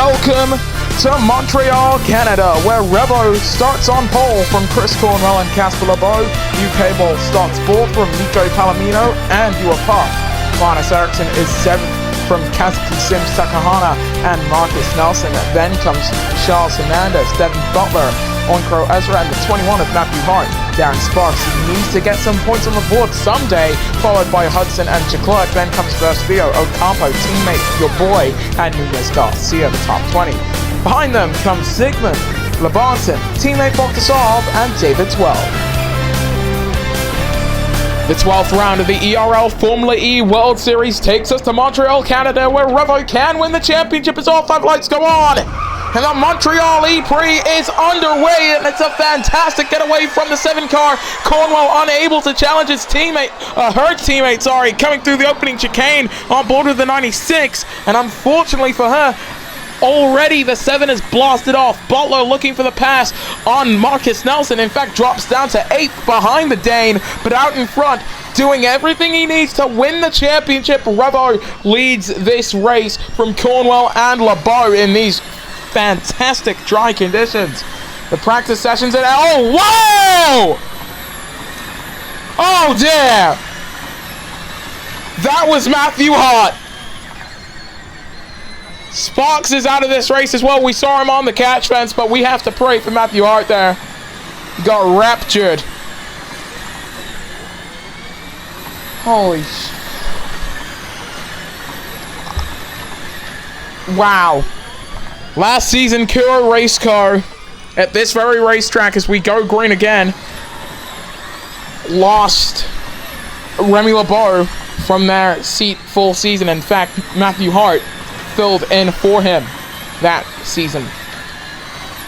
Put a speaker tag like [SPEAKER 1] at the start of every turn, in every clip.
[SPEAKER 1] Welcome to Montreal, Canada, where Revo starts on pole from Chris Cornwell and Casper LeBeau. UK Ball starts fourth from Nico Palomino and Puff. Linus Eriksson is seventh from Kazuki Sims Takahana and Marcus Nelson. Then comes Charles Hernandez, Devin Butler, Onkro Ezra, and the 21 of Matthew Hart. Darren Sparks needs to get some points on the board someday, followed by Hudson and Chaclerc. Then comes Versio, Ocampo, teammate, your boy, and Nunez Garcia, the top 20. Behind them comes Zygmunt, Labanton, teammate Bogdasov, and David 12. The 12th round of the ERL Formula E World Series takes us to Montreal, Canada, where Revo can win the championship as all 5 lights go on. And the Montreal ePrix is underway, and it's a fantastic getaway from the 7 car. Cornwell unable to challenge his teammate, her teammate, coming through the opening chicane on board with the 96. And unfortunately for her, already the 7 is blasted off. Butler looking for the pass on Marcus Nelson. In fact, drops down to 8th behind the Dane, but out in front, doing everything he needs to win the championship. Revo leads this race from Cornwell and LeBeau in these fantastic dry conditions. The practice sessions and oh wow! Oh dear! That was Matthew Hart. Sparks is out of this race as well. We saw him on the catch fence, but we have to pray for Matthew Hart there. He got raptured. Holy sh... Wow. Last season, Kuro race car at this very racetrack as we go green again. Lost Remy LeBeau from their seat full season. In fact, Matthew Hart filled in for him that season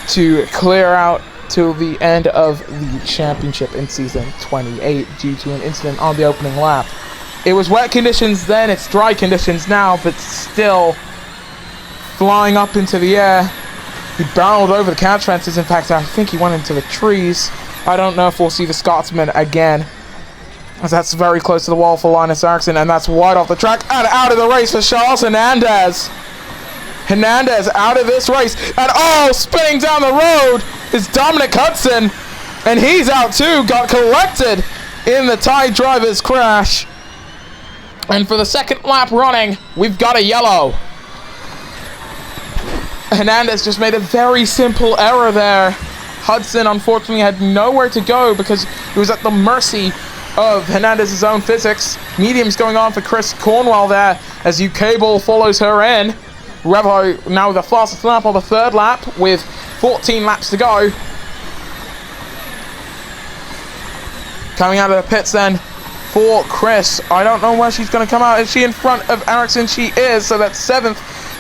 [SPEAKER 1] to clear out till the end of the championship in season 28 due to an incident on the opening lap. It was wet conditions then, it's dry conditions now, but still flying up into the air. He barreled over the catch fences. In fact, I think he went into the trees. I don't know if we'll see the Scotsman again, as that's very close to the wall for Linus Eriksson, and that's wide off the track and out of the race for Charles Hernandez. Hernandez out of this race, and oh, spinning down the road is Dominic Hudson, and he's out too, got collected in the tie driver's crash. And for the second lap running, we've got a yellow. Hernandez just made a very simple error there. Hudson unfortunately had nowhere to go because he was at the mercy of Hernandez's own physics. Mediums going on for Chris Cornwell there as UK Ball follows her in. Revo now with the fastest lap on the 3rd lap with 14 laps to go. Coming out of the pits then for Chris. I don't know where she's going to come out. Is she in front of Eriksson? She is, so that's 7th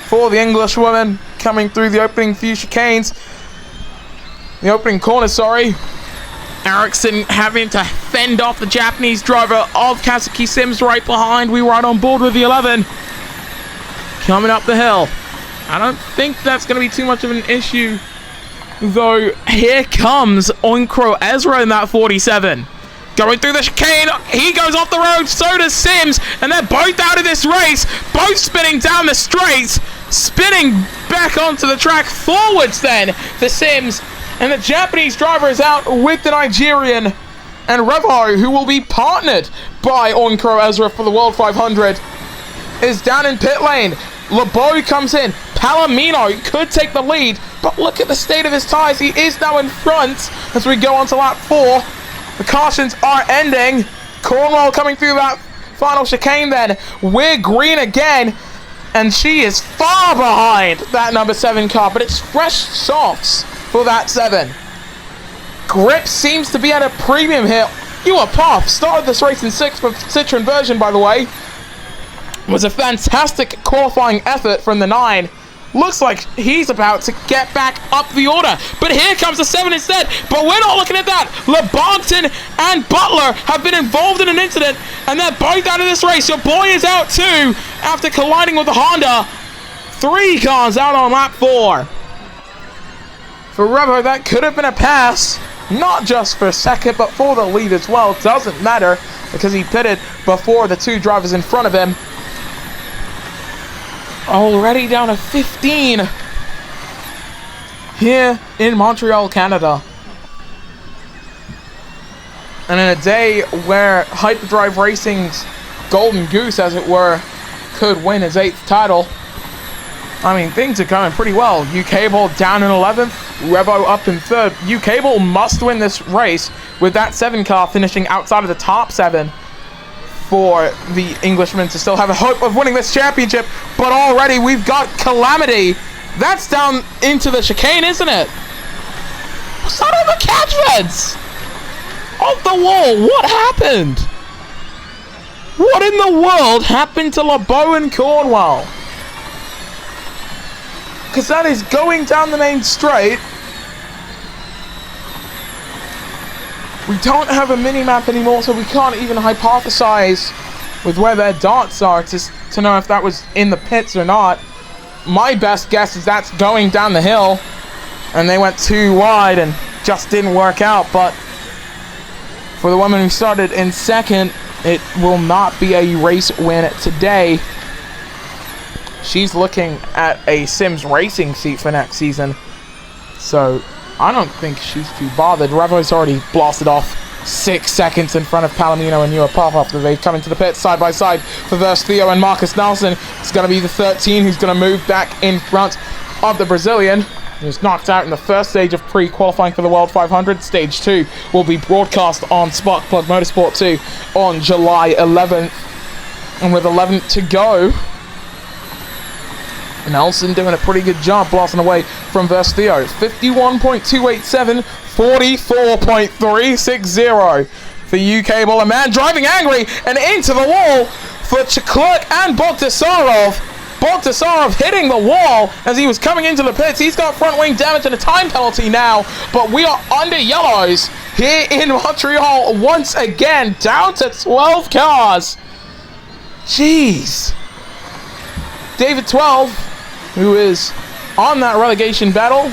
[SPEAKER 1] for the English woman coming through the opening few chicanes. The opening corner, sorry. Eriksson having to fend off the Japanese driver of Kazuki Sims right behind. We were right on board with the 11. Coming up the hill. I don't think that's going to be too much of an issue, though. Here comes Onkro Ezra in that 47. Going through the chicane, he goes off the road, so does Sims, and they're both out of this race, both spinning down the straight, spinning back onto the track forwards then for Sims, and the Japanese driver is out with the Nigerian, and Revo, who will be partnered by Onkro Ezra for the World 500, is down in pit lane. LeBeau comes in, Palomino could take the lead, but look at the state of his tyres, he is now in front as we go on to lap 4. The cautions are ending. Cornwell coming through that final chicane then. We're green again. And she is far behind that number 7 car. But it's fresh softs for that 7. Grip seems to be at a premium here. Puff started this race in 6th with Citroen version, by the way. It was a fantastic qualifying effort from the 9. Looks like he's about to get back up the order. But here comes the 7 instead. But we're not looking at that. Labanton and Butler have been involved in an incident, and they're both out of this race. Your boy is out too after colliding with the Honda. 3 cars out on lap 4. For Revo, that could have been a pass. Not just for second, but for the lead as well. It doesn't matter because he pitted before the 2 drivers in front of him. Already down to 15 here in Montreal, Canada. And in a day where Hyperdrive Racing's golden goose, as it were, could win his 8th title, I mean, things are going pretty well. U-Cable down in 11th, Revo up in 3rd. U-Cable must win this race with that 7 car finishing outside of the top 7 for the Englishman to still have a hope of winning this championship. But already we've got Calamity. That's down into the chicane, isn't it? What's that on the catch fence? Off the wall, what happened? What in the world happened to LeBeau and Cornwell? Because that is going down the main straight. We don't have a mini-map anymore, so we can't even hypothesize with where their darts are to know if that was in the pits or not. My best guess is that's going down the hill, and they went too wide and just didn't work out. But for the woman who started in 2nd, it will not be a race win today. She's looking at a Sims Racing seat for next season, so I don't think she's too bothered. Revo's already blasted off 6 seconds in front of Palomino and Nuapov after they come into the pits side by side for Verse Theo and Marcus Nelson. It's going to be the 13 who's going to move back in front of the Brazilian. He was knocked out in the first stage of pre-qualifying for the World 500. Stage 2 will be broadcast on Sparkplug Motorsport 2 on July 11th. And with 11 to go, Nelson doing a pretty good job blasting away from Verse Theo. 51.287, 44.360 for U-Cable. A man driving angry and into the wall for Chiklerk and Bogdasarov. Bogdasarov hitting the wall as he was coming into the pits. He's got front wing damage and a time penalty now, but we are under yellows here in Montreal once again, down to 12 cars. Jeez. David 12, who is on that relegation battle,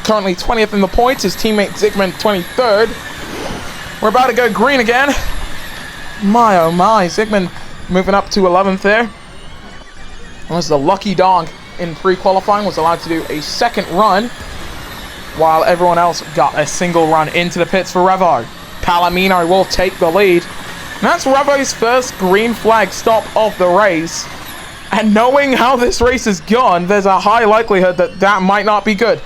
[SPEAKER 1] currently 20th in the points. His teammate Zygmunt 23rd. We're about to go green again. My oh my, Zygmunt moving up to 11th there. Was the lucky dog in pre-qualifying, was allowed to do a 2nd run, while everyone else got a single run into the pits for Revo. Palomino will take the lead. And that's Revo's first green flag stop of the race. And knowing how this race has gone, there's a high likelihood that that might not be good.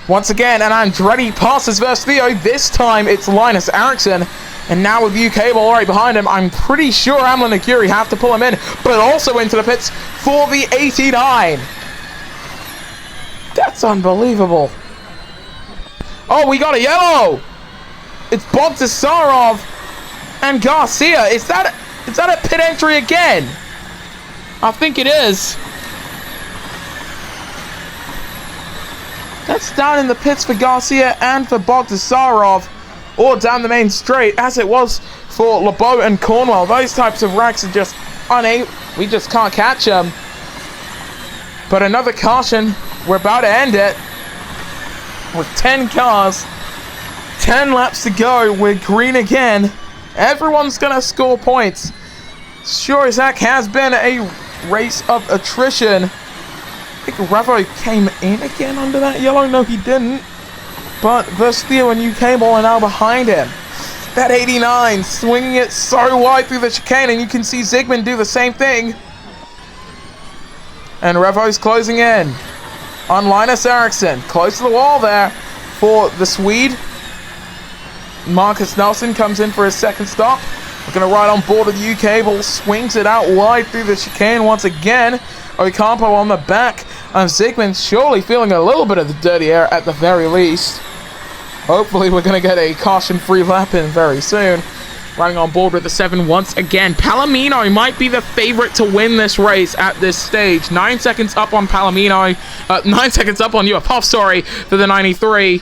[SPEAKER 1] Once again, and Andretti passes Verse Theo. This time it's Linus Eriksson. And now with U-Cable right behind him, I'm pretty sure Amlin and Curie have to pull him in, but also into the pits for the 89. That's unbelievable. Oh, we got a yellow. It's Bogdasarov and Garcia. Is that a pit entry again? I think it is. That's down in the pits for Garcia and for Bogdasarov, or down the main straight, as it was for LeBeau and Cornwell. Those types of wrecks are just unable. We just can't catch them. But another caution. We're about to end it. With 10 cars, 10 laps to go. We're green again. Everyone's going to score points. Sure as heck has been a race of attrition. I think Revo came in again under that yellow. No, he didn't. But Verse Theo and U-Cable are now behind him. That 89 swinging it so wide through the chicane, and you can see Zygmunt do the same thing. And Revo's closing in on Linus Eriksson. Close to the wall there for the Swede. Marcus Nelson comes in for his 2nd stop. We're going to ride on board with U-Cable. Swings it out wide through the chicane once again. Ocampo on the back of Zygmunt, surely feeling a little bit of the dirty air at the very least. Hopefully we're going to get a caution-free lap in very soon. Riding on board with the 7 once again. Palomino might be the favorite to win this race at this stage. 9 seconds up on Palomino. 9 seconds up on Nuapov, sorry, for the 93.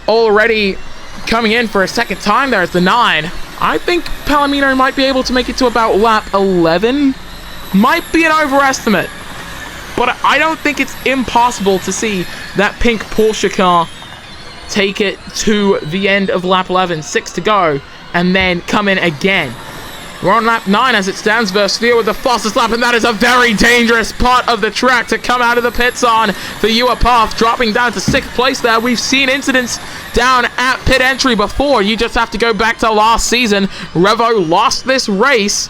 [SPEAKER 1] Already coming in for a 2nd time, there's the 9. I think Palomino might be able to make it to about lap 11. Might be an overestimate. But I don't think it's impossible to see that pink Porsche car take it to the end of lap 11, 6 to go, and then come in again. We're on lap 9 as it stands. versus Theo with the fastest lap, and that is a very dangerous part of the track to come out of the pits on for Ewer Path, dropping down to 6th place there. We've seen incidents down at pit entry before. You just have to go back to last season. Revo lost this race.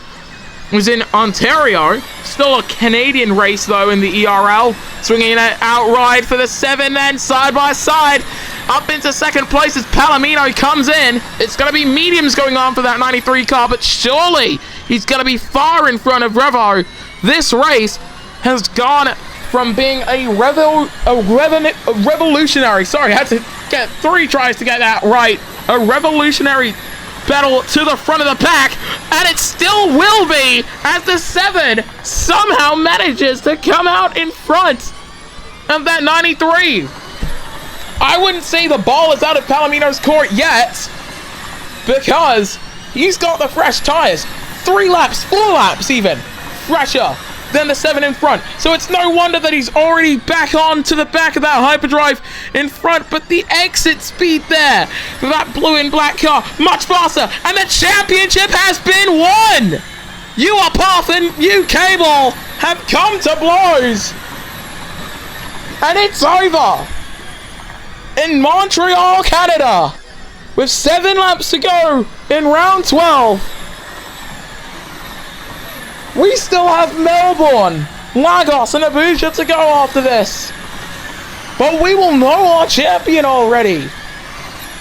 [SPEAKER 1] It was in Ontario. Still a Canadian race, though, in the ERL. Swinging it outright for the 7, then side by side. Up into 2nd place as Palomino comes in. It's going to be mediums going on for that 93 car, but surely he's going to be far in front of Revo. This race has gone from being a revolutionary, sorry, I had to get 3 tries to get that right, a revolutionary battle to the front of the pack, and it still will be as the 7 somehow manages to come out in front of that 93. I wouldn't say the ball is out of Palomino's court yet, because he's got the fresh tires. 3 laps, 4 laps even, fresher than the 7 in front. So it's no wonder that he's already back on to the back of that hyperdrive in front. But the exit speed there for that blue and black car, much faster. And the championship has been won! Ewer Path and Cable have come to blows. And it's over in Montreal, Canada, with 7 laps to go in round 12. We still have Melbourne, Lagos, and Abuja to go after this. But we will know our champion already,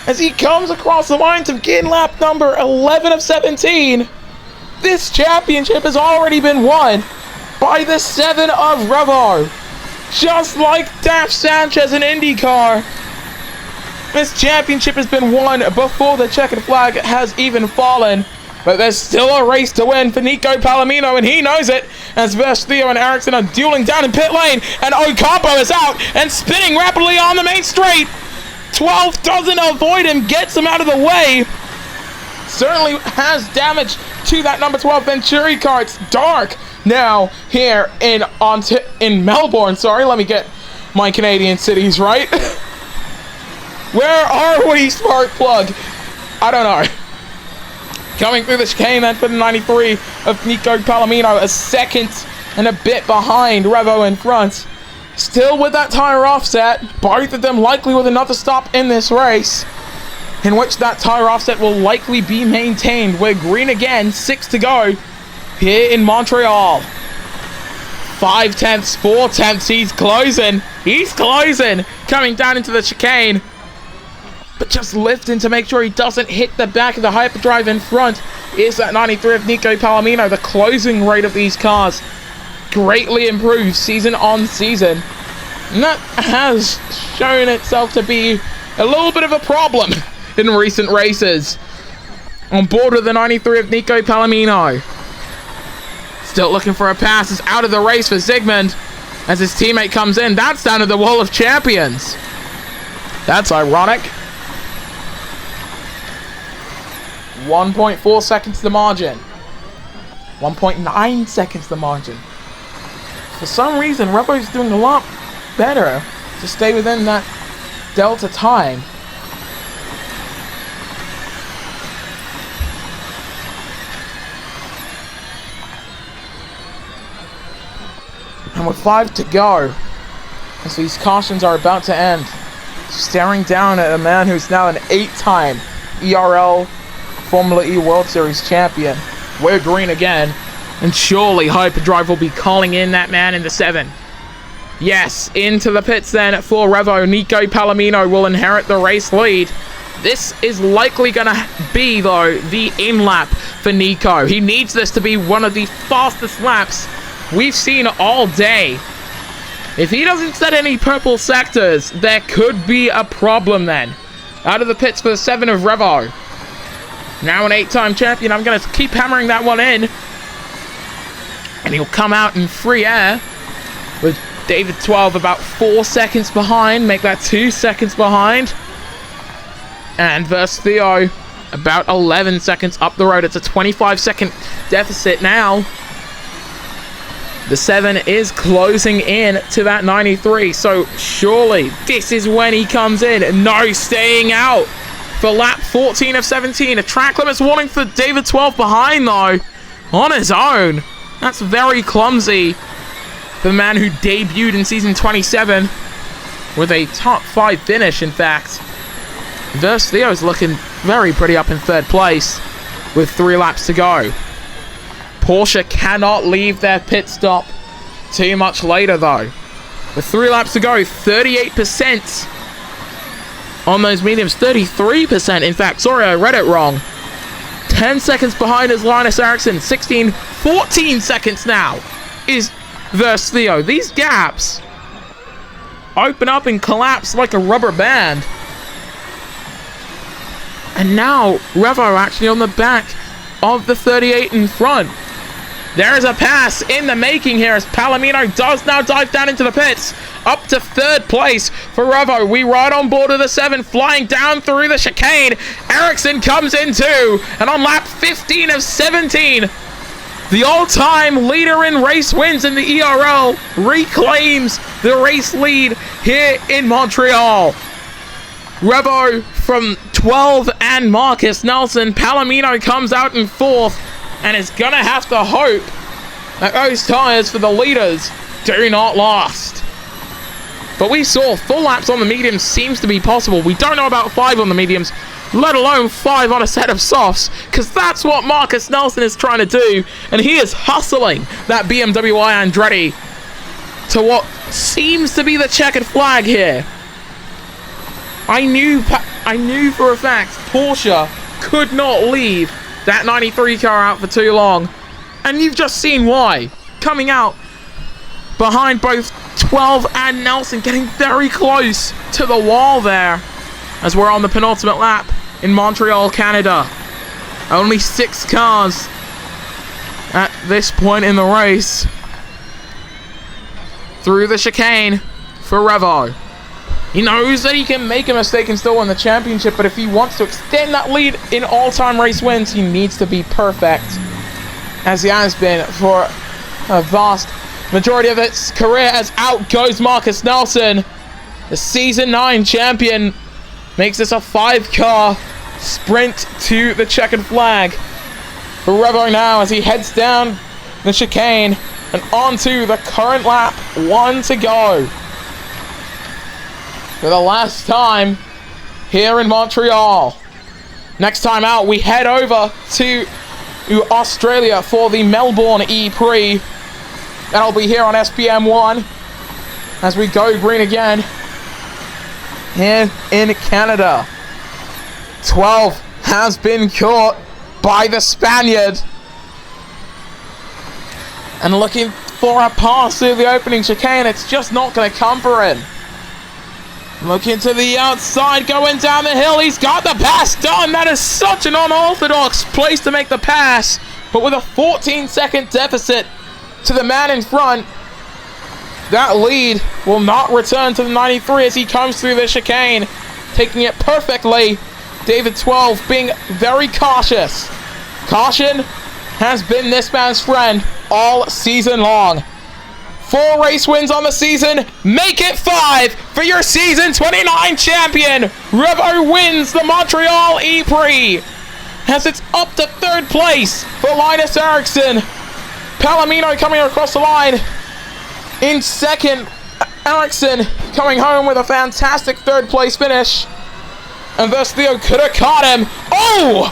[SPEAKER 1] as he comes across the line to begin lap number 11 of 17. This championship has already been won by the 7 of Revo. Just like Daph Sanchez in IndyCar, this championship has been won before the checkered flag has even fallen. But there's still a race to win for Nico Palomino, and he knows it, as versus Theo and Ericsson are dueling down in pit lane, and Ocampo is out and spinning rapidly on the main straight. 12 doesn't avoid him, gets him out of the way. Certainly has damage to that number 12 Venturi car. It's dark now here in Melbourne. Sorry, let me get my Canadian cities right. Where are we, Sparkplug? I don't know. Coming through the chicane then for the 93 of Nico Palomino, a 2nd and a bit behind Revo in front. Still with that tire offset, both of them likely with another stop in this race, in which that tire offset will likely be maintained. We're green again, 6 to go here in Montreal. 5 tenths, 4 tenths, he's closing, coming down into the chicane. But just lifting to make sure he doesn't hit the back of the hyperdrive in front is that 93 of Nico Palomino. The closing rate of these cars greatly improved season on season, and that has shown itself to be a little bit of a problem in recent races. On board with the 93 of Nico Palomino. Still looking for a pass. Is out of the race for Zygmunt as his teammate comes in. That's down to the Wall of Champions. That's ironic. 1.4 seconds the margin. 1.9 seconds the margin. For some reason, Revo's doing a lot better to stay within that delta time. And with 5 to go, as these cautions are about to end, staring down at a man who's now an 8-time ERL Formula E World Series champion. We're green again, and surely Hyperdrive will be calling in that man in the 7. Yes, into the pits then for Revo. Nico Palomino will inherit the race lead. This is likely going to be, though, the in-lap for Nico. He needs this to be one of the fastest laps we've seen all day. If he doesn't set any purple sectors, there could be a problem then. Out of the pits for the 7 of Revo. Now an 8-time champion. I'm going to keep hammering that one in. And he'll come out in free air with David 12 about 4 seconds behind. Make that 2 seconds behind. And versus Theo about 11 seconds up the road. It's a 25-second deficit now. The 7 is closing in to that 93. So surely this is when he comes in. No, staying out for lap 14 of 17. A track limits warning for David 12 behind, though. on his own. That's very clumsy. The man who debuted in season 27 with a top 5 finish, in fact. Verse Theo's looking very pretty up in 3rd place with 3 laps to go. Porsche cannot leave their pit stop too much later, though. With 3 laps to go, 38% on those mediums. 33%, in fact. Sorry, I read it wrong. 10 seconds behind is Linus Eriksson. 14 seconds now is Verse Theo. These gaps open up and collapse like a rubber band. And now Revo actually on the back of the 38 in front. There is a pass in the making here as Palomino does now dive down into the pits. Up to 3rd place for Revo. We ride on board of the 7, flying down through the chicane. Eriksson comes in too, and on lap 15 of 17, the all-time leader in race wins in the ERL reclaims the race lead here in Montreal. Revo from 12 and Marcus Nelson. Palomino comes out in 4th and is gonna have to hope that those tires for the leaders do not last. But we saw 4 laps on the mediums seems to be possible. We don't know about 5 on the mediums, let alone 5 on a set of softs, because that's what Marcus Nelson is trying to do, and he is hustling that BMW I Andretti to what seems to be the checkered flag here. I knew for a fact Porsche could not leave that 93 car out for too long, and you've just seen why. Coming out behind both 12 and Nelson, getting very close to the wall there as we're on the penultimate lap in Montreal, Canada. Only 6 cars at this point in the race. Through the chicane for Revo. He knows that he can make a mistake and still win the championship, but if he wants to extend that lead in all-time race wins, he needs to be perfect, as he has been for a vast majority of its career, as out goes Marcus Nelson. The Season 9 champion makes this a 5-car sprint to the checkered flag for Revo now as he heads down the chicane and onto the current lap. 1 to go. For the last time here in Montreal. Next time out, we head over to Australia for the Melbourne ePrix. That'll be here on SPM1 as we go green again here in Canada. 12 has been caught by the Spaniard. And looking for a pass through the opening chicane. It's just not going to come for him. Looking to the outside, going down the hill. He's got the pass done. That is such an unorthodox place to make the pass. But with a 14-second deficit to the man in front, that lead will not return to the 93 as he comes through the chicane, taking it perfectly. David 12 being very cautious. Caution has been this man's friend all season long. 4 race wins on the season. Make it 5 for your Season 29 champion. Revo wins the Montreal ePrix as it's up to 3rd place for Linus Eriksson. Palomino coming across the line in 2nd. Eriksson coming home with a fantastic 3rd place finish. And thus Theo could have caught him. Oh!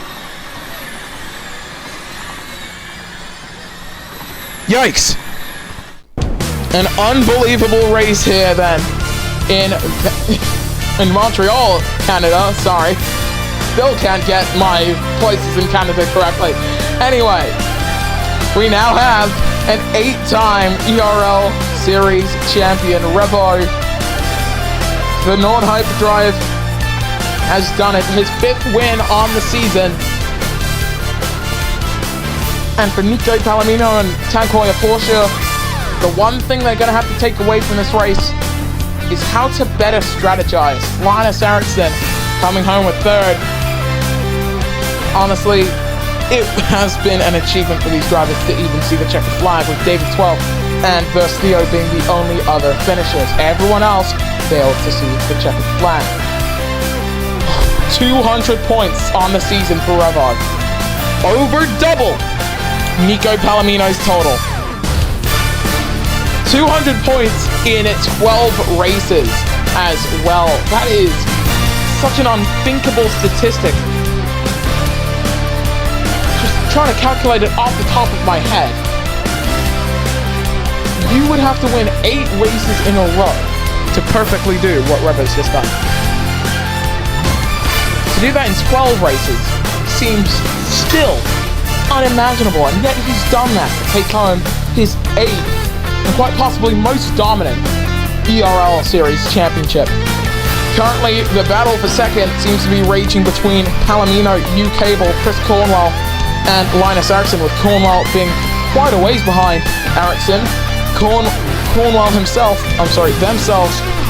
[SPEAKER 1] Yikes. An unbelievable race here then in Montreal, Canada. Sorry. Still can't get my places in Canada correctly. Anyway, we now have an 8-time ERL Series champion. Revo, the non-hyperdrive, has done it. His 5th win on the season. And for Nico Palomino and Tankoya Porsche, the one thing they're going to have to take away from this race is how to better strategize. Linus Eriksson coming home with 3rd. Honestly, it has been an achievement for these drivers to even see the checkered flag, with David 12 and Verse Theo being the only other finishers. Everyone else failed to see the checkered flag. 200 points on the season for Revo. Over double Nico Palomino's total. 200 points in 12 races as well. That is such an unthinkable statistic. Just trying to calculate it off the top of my head. You would have to win 8 races in a row to perfectly do what Revo's just done. To do that in 12 races seems still unimaginable, and yet he's done that to take home his 8th and quite possibly most dominant ERL Series championship. Currently, the battle for second seems to be raging between Palomino, U-Cable, Chris Cornwell, and Linus Eriksson, with Cornwell being quite a ways behind Eriksson. Cornwell themselves,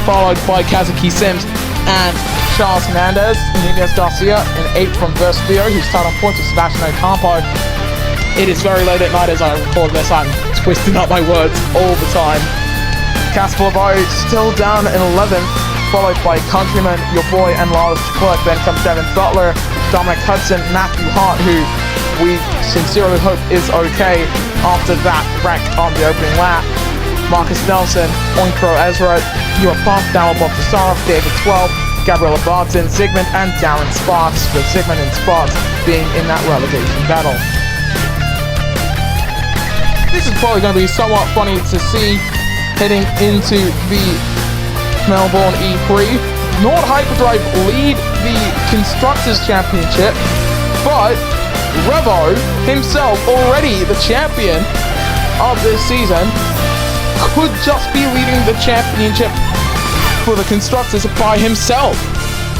[SPEAKER 1] followed by Kazuki Sims and Charles Hernandez. Nunez Garcia in 8th from Versio, who's tied on points with Sebastian Ocampo. It is very late at night as I record this. I'm twisting up my words all the time. Casper Lebow still down in 11th, followed by Countryman, your boy, and Lars Clerk. Then comes Devin Butler, Dominic Hudson, Matthew Hart, who we sincerely hope is okay after that wreck on the opening lap. Marcus Nelson, Oinkro Ezra, Euro Puff, Darryl Bogdasarov, David 12, Gabriella Barton, Zygmunt, and Darren Sparks, with Zygmunt and Sparks being in that relegation battle. This is probably going to be somewhat funny to see heading into the Melbourne E3. Nord Hyperdrive lead the Constructors' Championship, but Revo himself, already the champion of this season, could just be leading the championship for the Constructors by himself.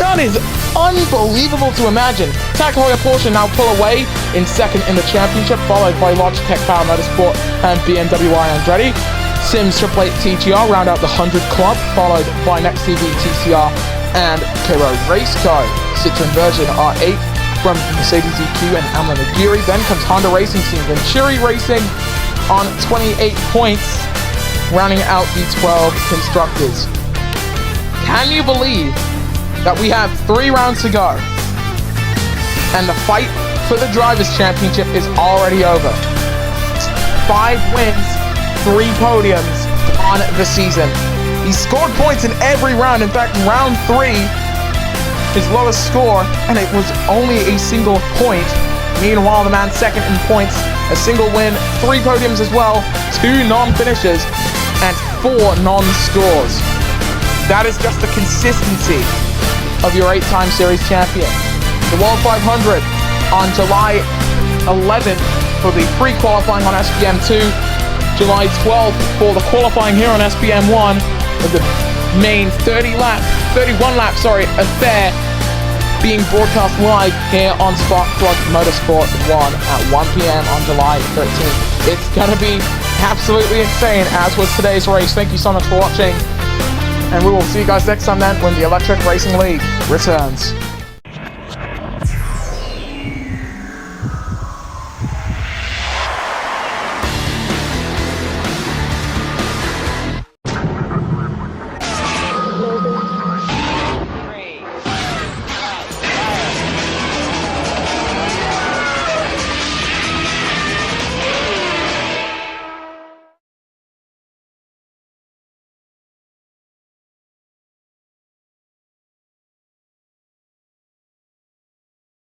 [SPEAKER 1] That is unbelievable to imagine. TAG Heuer Porsche now pull away in second in the championship, followed by Logitech Power Motorsport and BMW Andretti. Sims Triple 8 TGR round out the 100 Club, followed by Next TV TCR and K-Road Race Co. Citroen version R8 from Mercedes EQ and Amla Nagiri. Then comes Honda Racing Team, Venturi Racing on 28 points, rounding out the 12 Constructors. Can you believe that we have 3 rounds to go and the fight for the Drivers' Championship is already over? 5 wins, 3 podiums on the season. He scored points in every round. In fact, round 3, his lowest score, and it was only a single point. Meanwhile, the man second in points, a single win, 3 podiums as well, 2 non-finishes, and 4 non-scores. That is just the consistency of your 8-time series champion. The World 500 on July 11th for the pre-qualifying on SPM2, July 12th for the qualifying here on SPM1, with the main 31 lap affair being broadcast live here on Sparkplug Motorsport 1 at 1 p.m. on July 13th. It's gonna be absolutely insane, as was today's race. Thank you so much for watching, and we will see you guys next time then when the Electric Racing League returns.